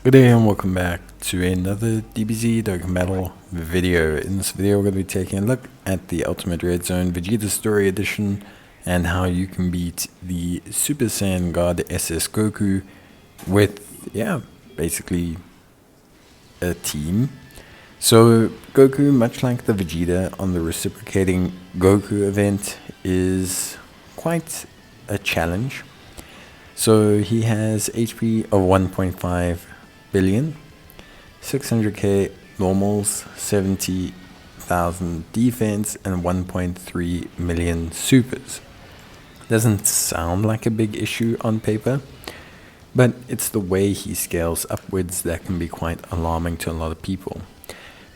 Good day and welcome back to another DBZ Dokkan Battle video. In this video we're going to be taking a look at the Ultimate Red Zone Vegeta Story Edition and how you can beat the Super Saiyan God SS Goku with, basically a team. So Goku, much like the Vegeta on the reciprocating Goku event, is quite a challenge. So he has HP of 1.5 billion, 600k normals, 70,000 defense, and 1.3 million supers. Doesn't sound like a big issue on paper, but it's the way he scales upwards that can be quite alarming to a lot of people.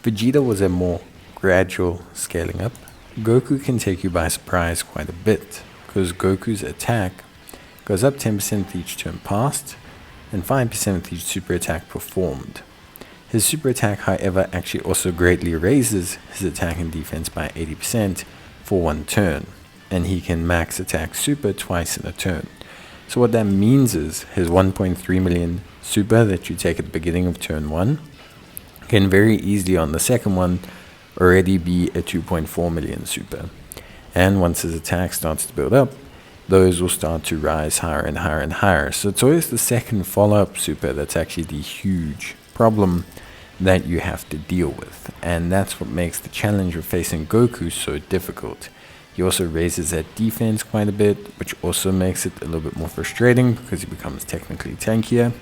Vegeta was a more gradual scaling up. Goku can take you by surprise quite a bit, because Goku's attack goes up 10% with each turn passed, and 5% with each super attack performed. His super attack, however, actually also greatly raises his attack and defense by 80% for one turn, and he can max attack super twice in a turn. So what that means is his 1.3 million super that you take at the beginning of turn 1 can very easily on the second one already be a 2.4 million super. And once his attack starts to build up, those will start to rise higher and higher and higher. So it's always the second follow-up super that's actually the huge problem that you have to deal with. And that's what makes the challenge of facing Goku so difficult. He also raises that defense quite a bit, which also makes it a little bit more frustrating because he becomes technically tankier.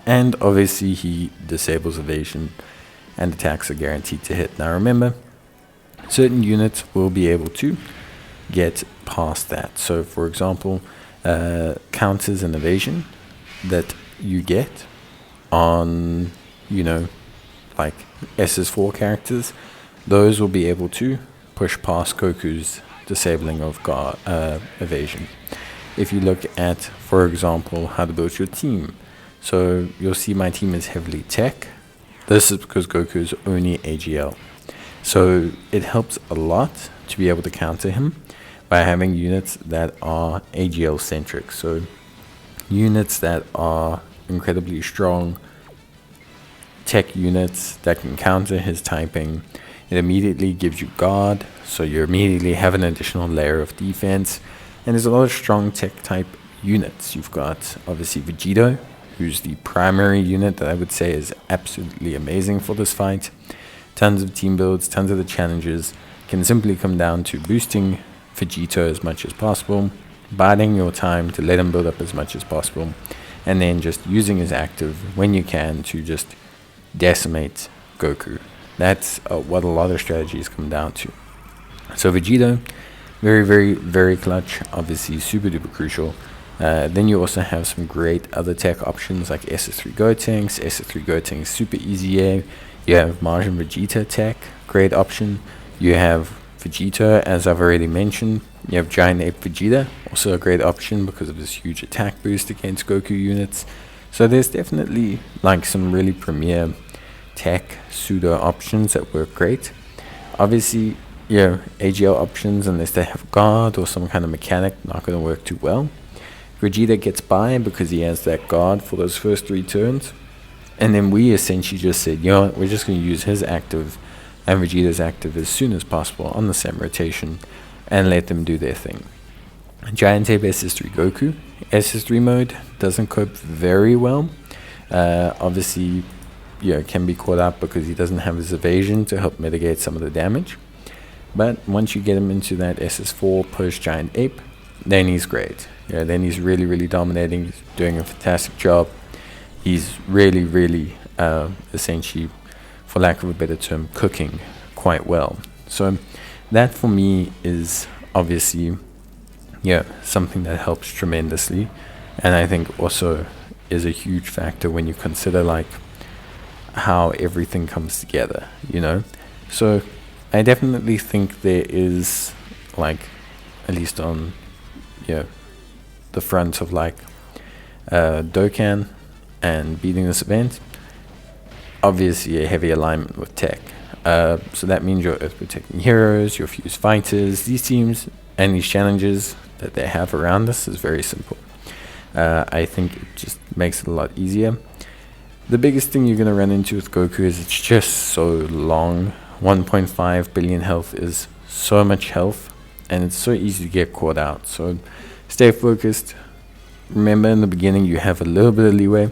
And obviously he disables evasion and attacks are guaranteed to hit. Now remember, certain units will be able to get past that. So for example, counters and evasion that you get on, like SS4 characters, those will be able to push past Goku's disabling of evasion. If you look at, for example, how to build your team, so you'll see my team is heavily tech. This is because Goku is only AGL. So it helps a lot to be able to counter him by having units that are AGL centric. So units that are incredibly strong tech units that can counter his typing. It immediately gives you guard, so you immediately have an additional layer of defense. And there's a lot of strong tech type units. You've got obviously Vegeta, who's the primary unit that I would say is absolutely amazing for this fight. Tons of team builds, tons of the challenges can simply come down to boosting Vegeta as much as possible, biding your time to let him build up as much as possible, and then just using his active when you can to just decimate Goku. That's what a lot of strategies come down to. So Vegeta, very, very, very clutch, obviously super duper crucial. Then you also have some great other tech options like SS3 Gotenks, SS3 Gotenks super easy A. You have Majin Vegeta tech, great option. You have Vegeta, as I've already mentioned. You have Giant Ape Vegeta, also a great option because of this huge attack boost against Goku units. So there's definitely like some really premier tech pseudo options that work great. Obviously, AGL options, unless they have guard or some kind of mechanic, not going to work too well. Vegeta gets by because he has that guard for those first 3 turns. And then we essentially just said, we're just going to use his active and Vegeta's active as soon as possible on the same rotation and let them do their thing. Giant Ape SS3 Goku, SS3 mode doesn't cope very well. Obviously, can be caught up because he doesn't have his evasion to help mitigate some of the damage. But once you get him into that SS4 push Giant Ape, then he's great. Then he's really, really dominating. He's doing a fantastic job. He's really, really essentially, for lack of a better term, cooking quite well. So that for me is obviously something that helps tremendously, and I think also is a huge factor when you consider like how everything comes together, So I definitely think there is, like, at least on the front of like Dokkan and beating this event, obviously a heavy alignment with tech. So that means your Earth Protecting Heroes, your Fuse Fighters, these teams and these challenges that they have around us is very simple. I think it just makes it a lot easier. The biggest thing you're going to run into with Goku is it's just so long. 1.5 billion health is so much health, and it's so easy to get caught out. So stay focused. Remember, in the beginning you have a little bit of leeway,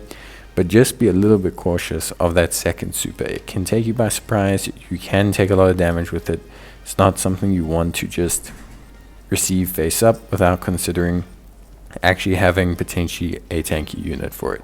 but just be a little bit cautious of that second super. It can take you by surprise. You can take a lot of damage with it. It's not something you want to just receive face up without considering actually having potentially a tanky unit for it.